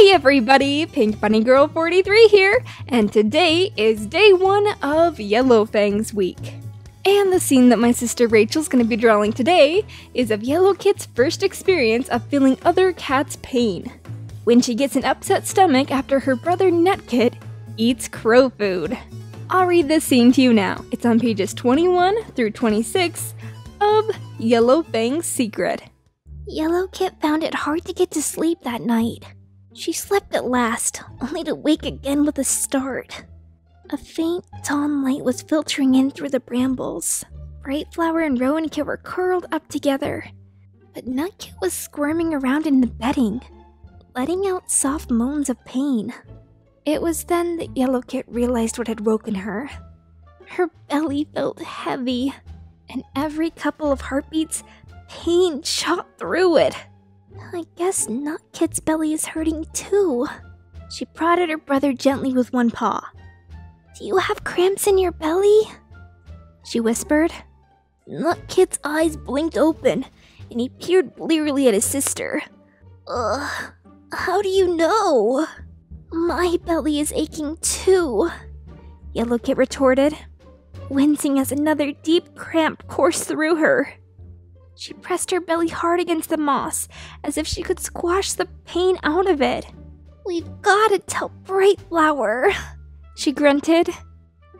Hey everybody, Pink Bunny Girl 43 here, and today is day 1 of Yellowfang's week. And the scene that my sister Rachel's going to be drawing today is of Yellow Kit's first experience of feeling other cats' pain, when she gets an upset stomach after her brother Nutkit eats crow food. I'll read this scene to you now. It's on pages 21 through 26 of Yellowfang's Secret. Yellow Kit found it hard to get to sleep that night. She slept at last, only to wake again with a start. A faint dawn light was filtering in through the brambles. Brightflower and Rowan Kit were curled up together, but Nutkit was squirming around in the bedding, letting out soft moans of pain. It was then that Yellow Kit realized what had woken her. Her belly felt heavy, and every couple of heartbeats, pain shot through it. I guess Nutkit's belly is hurting too. She prodded her brother gently with one paw. "Do you have cramps in your belly?" she whispered. Nutkit's eyes blinked open, and he peered blearily at his sister. "Ugh, how do you know?" "My belly is aching too," Yellow Kit retorted, wincing as another deep cramp coursed through her. She pressed her belly hard against the moss, as if she could squash the pain out of it. "We've gotta tell Brightflower," she grunted.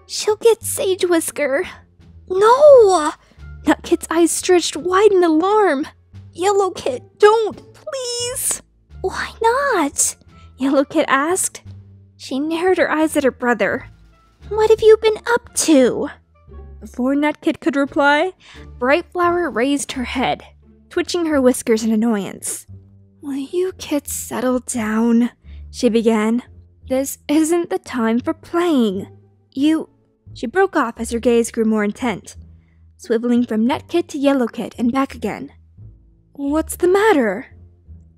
"She'll get Sage Whisker." "No!" Nutkit's eyes stretched wide in alarm. "Yellow Kit, don't, please!" "Why not?" Yellow Kit asked. She narrowed her eyes at her brother. "What have you been up to?" Before Nutkit could reply, Brightflower raised her head, twitching her whiskers in annoyance. "Will you kids settle down?" she began. "This isn't the time for playing. She broke off as her gaze grew more intent, swiveling from Nutkit to Yellow Kit and back again. "What's the matter?"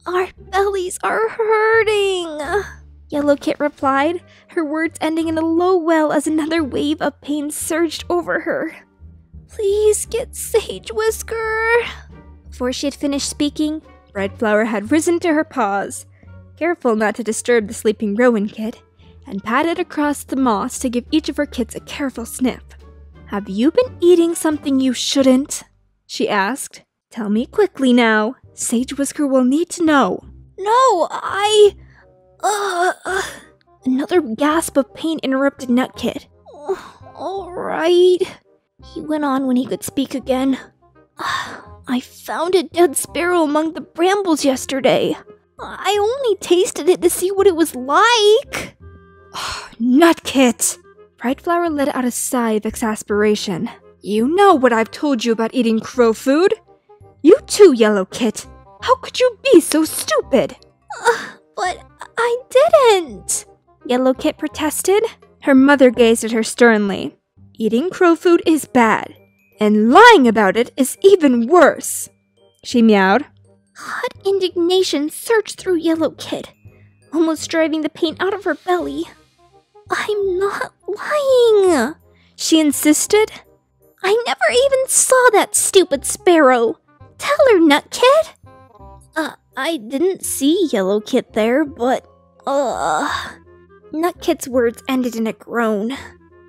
"Our bellies are hurting," Yellow Kit replied, her words ending in a low wail as another wave of pain surged over her. "Please get Sage Whisker." Before she had finished speaking, Brightflower had risen to her paws, careful not to disturb the sleeping Rowan Kit, and padded across the moss to give each of her kits a careful sniff. "Have you been eating something you shouldn't?" she asked. "Tell me quickly now. Sage Whisker will need to know." "No, Another gasp of pain interrupted Nutkit. "All right," he went on when he could speak again. "I found a dead sparrow among the brambles yesterday. I only tasted it to see what it was like." "Nutkit!" Brightflower let out a sigh of exasperation. "You know what I've told you about eating crow food? You too, Yellow Kit. How could you be so stupid?" "But I didn't," Yellow Kit protested. Her mother gazed at her sternly. "Eating crow food is bad, and lying about it is even worse," she meowed. Hot indignation surged through Yellow Kit, almost driving the pain out of her belly. "I'm not lying," she insisted. "I never even saw that stupid sparrow. Tell her, Nutkit." I didn't see Yellow Kit there, but, Nutkit's words ended in a groan.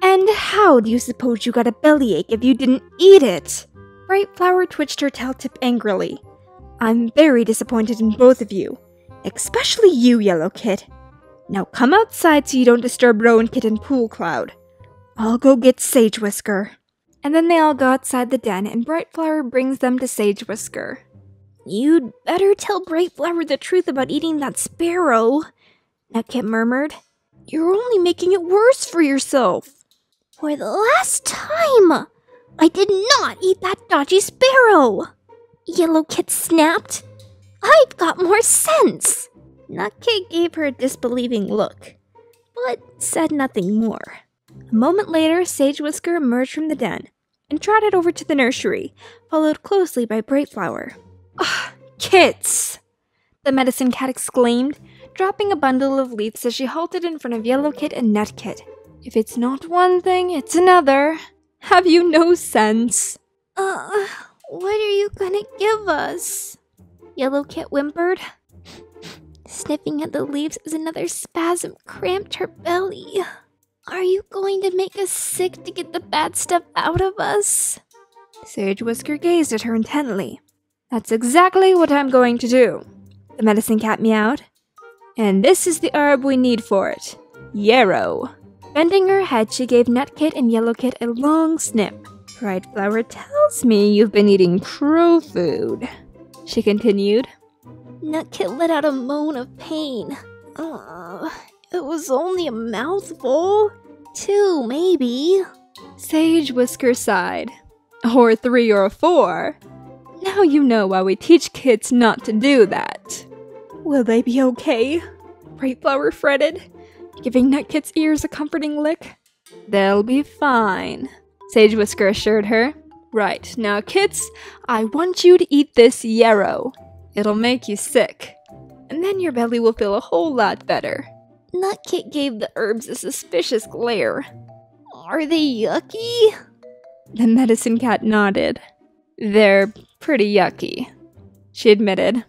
"And how do you suppose you got a bellyache if you didn't eat it?" Brightflower twitched her tail tip angrily. "I'm very disappointed in both of you, especially you, Yellow Kit. Now come outside so you don't disturb Rowan Kit and Pool Cloud. I'll go get Sage Whisker." And then they all go outside the den, and Brightflower brings them to Sage Whisker. "You'd better tell Brightflower the truth about eating that sparrow," Nutkit murmured. "You're only making it worse for yourself." "For the last time, I did not eat that dodgy sparrow," Yellow Kit snapped. "I've got more sense." Nutkit gave her a disbelieving look, but said nothing more. A moment later, Sage Whisker emerged from the den and trotted over to the nursery, followed closely by Brightflower. "Kits!" the medicine cat exclaimed, dropping a bundle of leaves as she halted in front of Yellow Kit and Nutkit. "If it's not one thing, it's another. Have you no sense?" What are you gonna give us?" Yellow Kit whimpered. Sniffing at the leaves as another spasm cramped her belly. Are you going to make us sick to get the bad stuff out of us? Sage Whisker gazed at her intently. That's exactly what I'm going to do, the medicine cat meowed. And this is the herb we need for it. Yarrow. Bending her head, she gave Nutkit and Yellowkit a long snip. Bright Flower tells me you've been eating crow food, she continued. Nutkit let out a moan of pain. It was only a mouthful. 2, maybe. Sage Whisker sighed. Or 3 or 4. Now you know why we teach kids not to do that. Will they be okay? Bright Flower fretted, giving Nutkit's ears a comforting lick. They'll be fine, Sage Whisker assured her. Right, now kids, I want you to eat this yarrow. It'll make you sick, and then your belly will feel a whole lot better. Nutkit gave the herbs a suspicious glare. Are they yucky? The medicine cat nodded. They're pretty yucky, she admitted.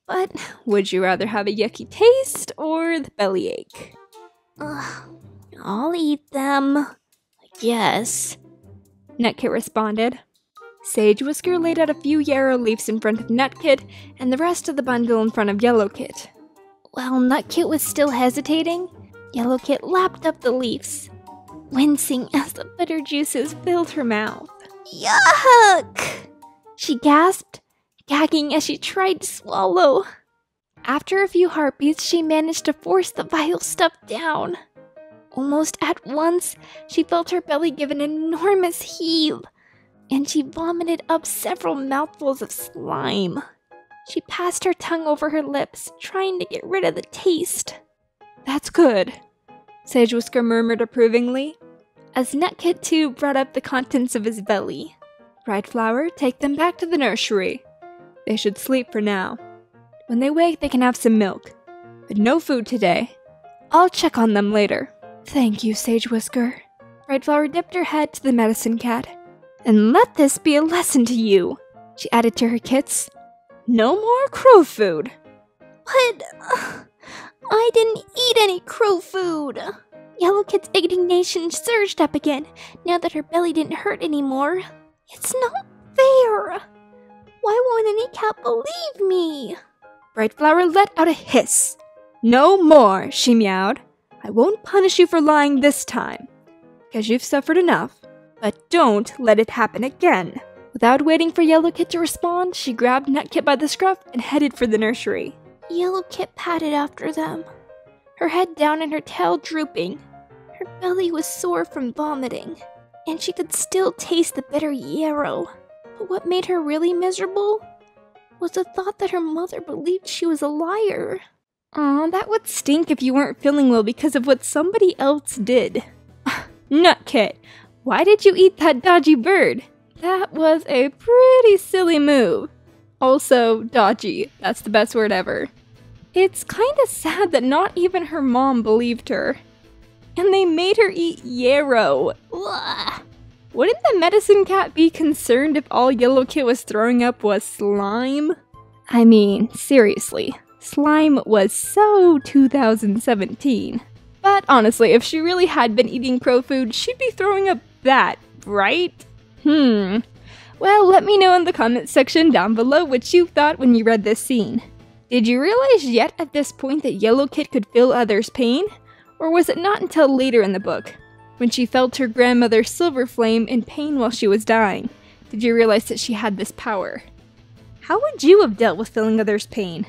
But would you rather have a yucky taste or the bellyache? I'll eat them, I guess, Nutkit responded. Sage Whisker laid out a few yarrow leaves in front of Nutkit and the rest of the bundle in front of Yellowkit. While Nutkit was still hesitating, Yellowkit lapped up the leaves, wincing as the bitter juices filled her mouth. Yuck! She gasped, gagging as she tried to swallow. After a few heartbeats, she managed to force the vile stuff down. Almost at once, she felt her belly give an enormous heave, and she vomited up several mouthfuls of slime. She passed her tongue over her lips, trying to get rid of the taste. That's good, Sage Whisker murmured approvingly, as Nutkit too brought up the contents of his belly. Bright Flower, take them back to the nursery. They should sleep for now. When they wake, they can have some milk, but no food today. I'll check on them later. Thank you, Sage Whisker. Bright Flower dipped her head to the medicine cat. And let this be a lesson to you, she added to her kits. No more crow food. But I didn't eat any crow food. Yellowkit's indignation surged up again, now that her belly didn't hurt anymore. It's not fair. Why won't any cat believe me? Bright Flower let out a hiss. No more, she meowed. I won't punish you for lying this time, because you've suffered enough. But don't let it happen again. Without waiting for Yellowkit to respond, she grabbed Nutkit by the scruff and headed for the nursery. Yellowkit padded after them, her head down and her tail drooping. Her belly was sore from vomiting, and she could still taste the bitter yarrow. But what made her really miserable was the thought that her mother believed she was a liar. Aw, that would stink if you weren't feeling well because of what somebody else did. Nutkit, why did you eat that dodgy bird? That was a pretty silly move. Also, dodgy. That's the best word ever. It's kinda sad that not even her mom believed her. And they made her eat yarrow. Ugh. Wouldn't the medicine cat be concerned if all Yellowkit was throwing up was slime? I mean, seriously. Slime was so 2017. But honestly, if she really had been eating crow food, she'd be throwing up that, right? Well, let me know in the comments section down below what you thought when you read this scene. Did you realize yet at this point that Yellowkit could feel others' pain? Or was it not until later in the book, when she felt her grandmother Silverflame in pain while she was dying, did you realize that she had this power? How would you have dealt with feeling others' pain?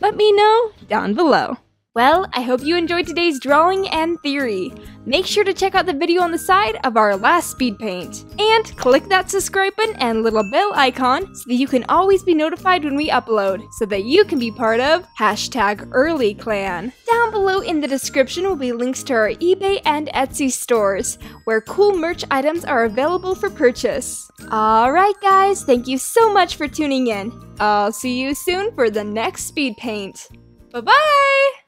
Let me know down below. Well, I hope you enjoyed today's drawing and theory. Make sure to check out the video on the side of our last speed paint. And click that subscribe button and little bell icon so that you can always be notified when we upload, so that you can be part of #EarlyClan. Down below in the description will be links to our eBay and Etsy stores, where cool merch items are available for purchase. Alright guys, thank you so much for tuning in. I'll see you soon for the next speed paint. Bye-bye!